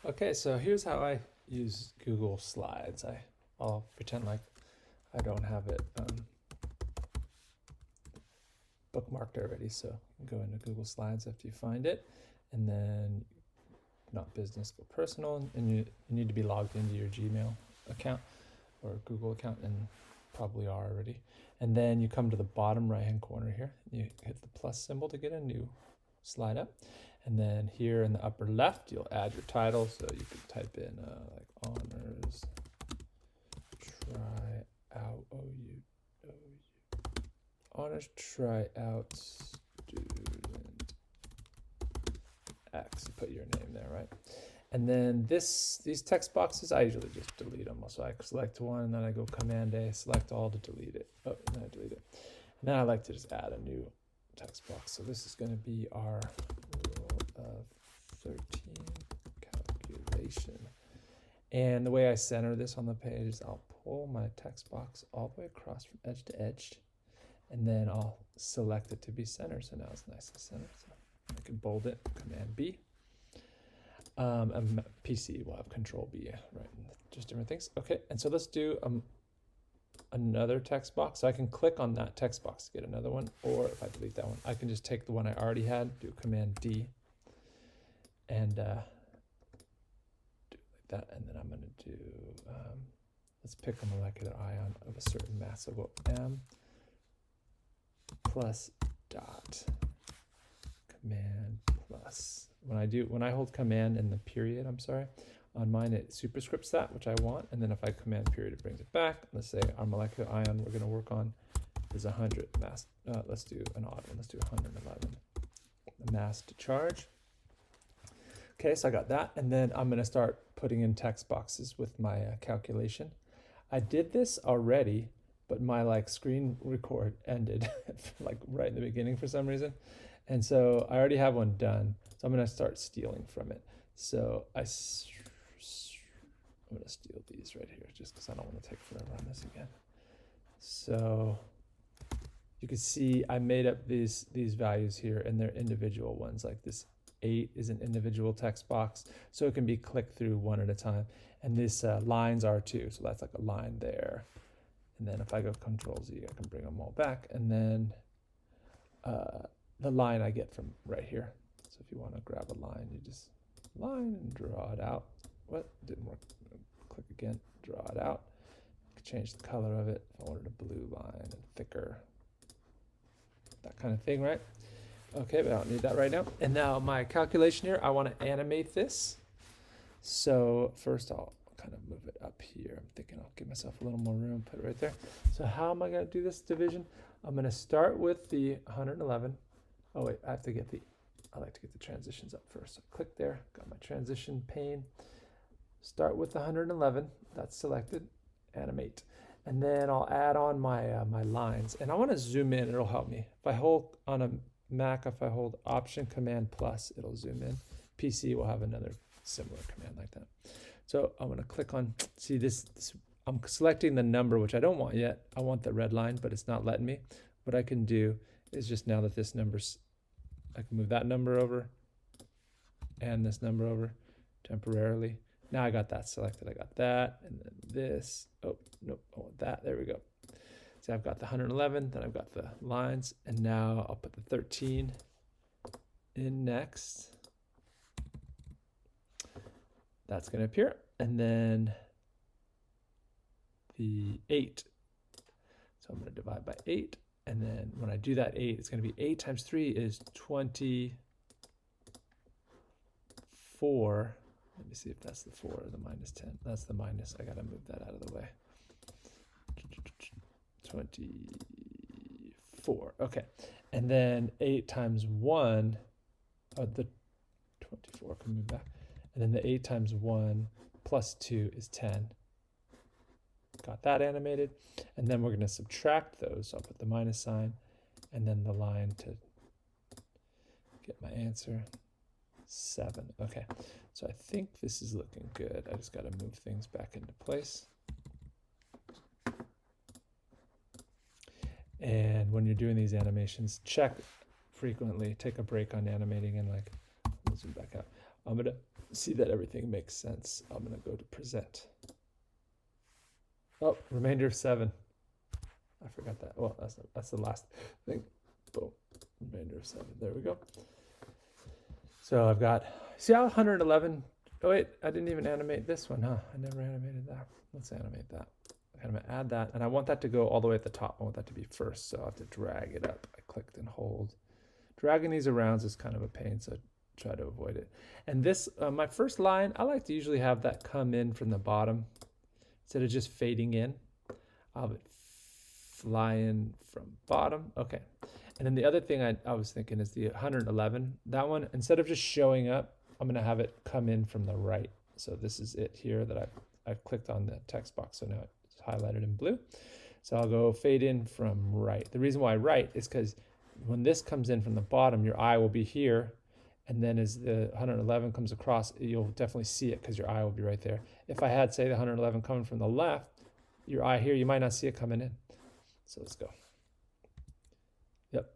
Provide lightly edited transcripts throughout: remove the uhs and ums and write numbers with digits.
Okay, so here's how I use Google Slides. I'll pretend like I don't have it bookmarked already, so you can go into Google Slides after you find it, and then not business, go personal, and you need to be logged into your Gmail account or Google account, and probably are already. And then you come to the bottom right-hand corner here, you hit the plus symbol to get a new slide up. And then here in the upper left, you'll add your title. So you could type in like honors, tryout, honors tryout student X. Put your name there, right? And then these text boxes, I usually just delete them. So I select one, and then I go Command A, select all to delete it. Oh, and then I delete it. And then I like to just add a new text box. So this is going to be our rule of 13 calculation. And the way I center this on the page is I'll pull my text box all the way across from edge to edge, and then I'll select it to be centered. So now it's nice and centered. So I can bold it, Command B. And PC will have Control B, right? Just different things. Okay, and so let's do another text box. So I can click on that text box to get another one, or if I delete that one, I can just take the one I already had, do Command D, and do like that. And then I'm going to do, let's pick a molecular ion of a certain mass. So we'll go M plus dot Command plus. When I hold Command and the period, on mine it superscripts that, which I want, and then if I Command period, it brings it back. Let's say our molecular ion we're going to work on is 100 mass. Let's do an odd one. Let's do 111 mass to charge. Okay, so I got that, and then I'm going to start putting in text boxes with my calculation. I did this already, but my screen record ended right in the beginning for some reason, and so I already have one done. So I'm going to start stealing from it. So I'm going to steal these right here just because I don't want to take forever on this again. So you can see I made up these values here, and they're individual ones. Like this 8 is an individual text box, so it can be clicked through one at a time. And this lines are too, so that's like a line there. And then if I go Control Z, I can bring them all back. And then the line I get from right here. So if you want to grab a line, you just line and draw it out. What? Didn't work. Click again, draw it out. Change the color of it. If I wanted a blue line and thicker. That kind of thing, right? Okay, but I don't need that right now. And now my calculation here, I want to animate this. So first I'll kind of move it up here. I'm thinking I'll give myself a little more room, put it right there. So how am I going to do this division? I'm going to start with the 111. Oh wait, I like to get the transitions up first. So click there, got my transition pane. Start with the 111, that's selected, animate. And then I'll add on my my lines. And I want to zoom in, it'll help me. If I hold on a Mac, if I hold Option Command plus, it'll zoom in. PC will have another similar command like that. So I'm going to click on, see this, I'm selecting the number, which I don't want yet. I want the red line, but it's not letting me. What I can do is just now that this number's, I can move that number over and this number over temporarily. Now I got that selected. I got that, and then this. Oh, nope, I want that. There we go. So I've got the 111, then I've got the lines, and now I'll put the 13 in next. That's going to appear. And then the 8. So I'm going to divide by 8. And then when I do that 8, it's going to be 8 times 3 is 24. Let me see if that's the 4 or the minus 10. That's the minus. I got to move that out of the way. 24. Okay. And then 8 times 1, the 24 can move back. And then the 8 times 1 plus 2 is 10. Got that animated. And then we're going to subtract those. So I'll put the minus sign and then the line to get my answer. 7. Okay. So I think this is looking good. I just got to move things back into place. And when you're doing these animations, check frequently, take a break on animating and zoom back out. I'm gonna see that everything makes sense. I'm gonna go to present. Oh, remainder of 7. I forgot that. Well, that's the last thing. Boom, remainder of 7. There we go. So I've got, see how 111, oh wait, I didn't even animate this one, huh? I never animated that. Let's animate that. I'm gonna add that, and I want that to go all the way at the top. I want that to be first, so I'll have to drag it up. I clicked and hold. Dragging these around is kind of a pain, so try to avoid it. And this, my first line, I like to usually have that come in from the bottom instead of just fading in. I'll have it fly in from bottom. Okay. And then the other thing I was thinking is the 111. That one, instead of just showing up, I'm going to have it come in from the right. So this is it here that I've clicked on the text box. So now it's highlighted in blue. So I'll go fade in from right. The reason why right is because when this comes in from the bottom, your eye will be here. And then as the 111 comes across, you'll definitely see it because your eye will be right there. If I had, say, the 111 coming from the left, your eye here, you might not see it coming in. So let's go. Yep.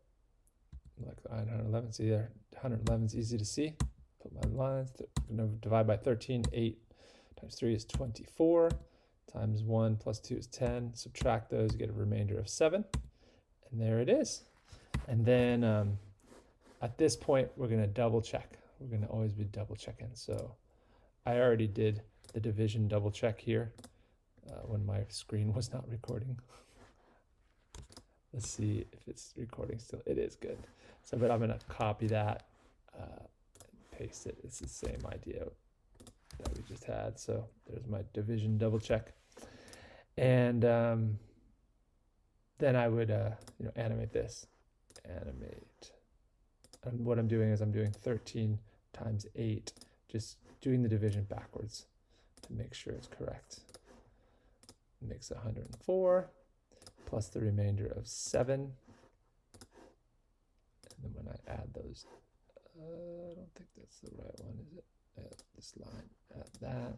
Like the 111, see there, 111 is easy to see. Put my lines, I'm going to divide by 13. 8 times 3 is 24. Times 1 plus 2 is 10. Subtract those, you get a remainder of 7. And there it is. And then at this point, we're going to double check. We're going to always be double checking. So I already did the division double check here when my screen was not recording. Let's see if it's recording still. It is good. So, but I'm going to copy that and paste it. It's the same idea that we just had. So there's my division double check. And then I would animate this. Animate. And what I'm doing is I'm doing 13 times 8, just doing the division backwards to make sure it's correct. It makes 104 plus the remainder of 7. And then when I add those, I don't think that's the right one, is it? Add this line, add that.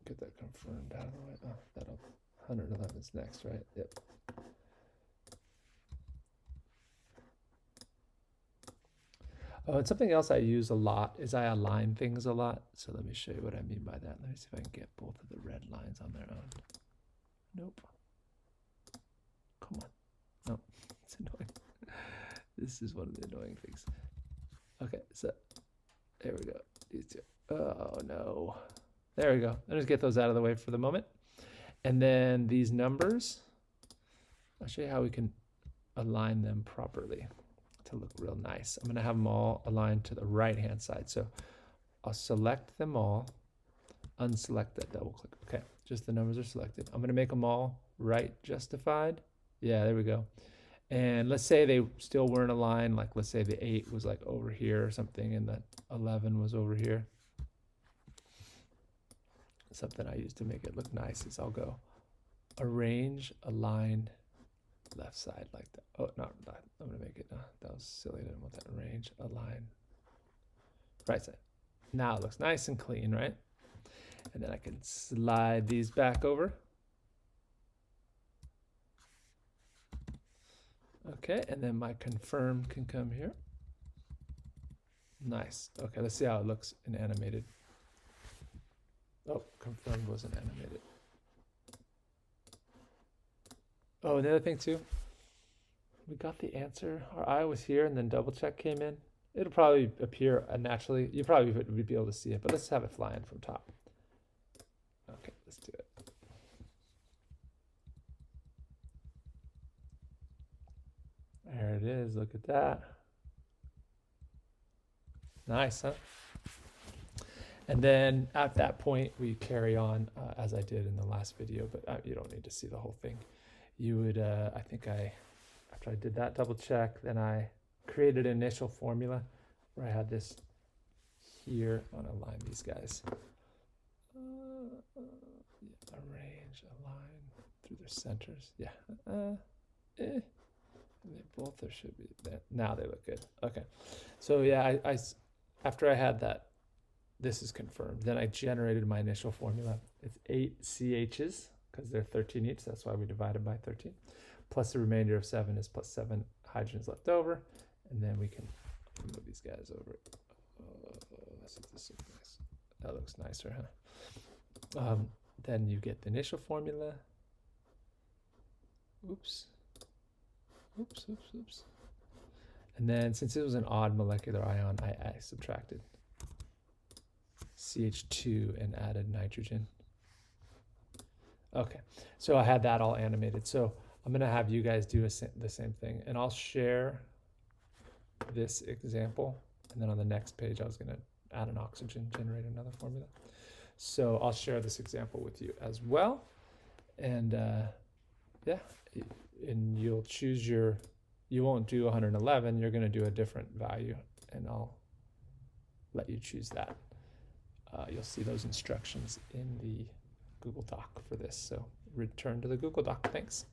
Get that confirmed out of the way. Oh, that'll 111 is next, right? Yep. Oh, and something else I use a lot is I align things a lot. So let me show you what I mean by that. Let me see if I can get both of the red lines on their own. Nope. Come on. No, it's annoying. This is one of the annoying things. Okay, so there we go. These two. Oh, no. There we go. I'll just get those out of the way for the moment. And then these numbers, I'll show you how we can align them properly to look real nice. I'm going to have them all aligned to the right-hand side. So I'll select them all, unselect that double click. Okay, just the numbers are selected. I'm going to make them all right justified. Yeah, there we go. And let's say they still weren't aligned. Like let's say the 8 was like over here or something and the 11 was over here. Something I use to make it look nice is I'll go arrange, align, left side like that. Oh, not that. I'm gonna make it. That was silly. I didn't want that. Arrange, align, right side. Now it looks nice and clean, right? And then I can slide these back over. Okay, and then my confirm can come here. Nice. Okay, let's see how it looks in animated. Oh, confirmed wasn't animated. Oh, another thing too, we got the answer. Our eye was here and then double check came in. It'll probably appear naturally. You probably would be able to see it, but let's have it fly in from top. Okay, let's do it. There it is, look at that. Nice, huh? And then at that point, we carry on as I did in the last video, but you don't need to see the whole thing. You would, I think after I did that double check, then I created an initial formula where I had this here. I want to align these guys. Arrange, align through their centers. Yeah. They both there should be there. Now they look good. Okay. So yeah, I after I had that, this is confirmed. Then I generated my initial formula. It's 8 CHs because they're 13 each. That's why we divided by 13. Plus the remainder of 7 is plus 7 hydrogens left over. And then we can Move these guys over. Let's see if this looks nice. That looks nicer, huh? Then you get the initial formula. Oops. Oops, oops, oops. And then since it was an odd molecular ion, I subtracted CH2 and added nitrogen. Okay, so I had that all animated. So I'm gonna have you guys do the same thing, and I'll share this example. And then on the next page, I was gonna add an oxygen, generate another formula. So I'll share this example with you as well. And yeah, and you'll choose you won't do 111, you're gonna do a different value, and I'll let you choose that. You'll see those instructions in the Google Doc for this. So return to the Google Doc. Thanks.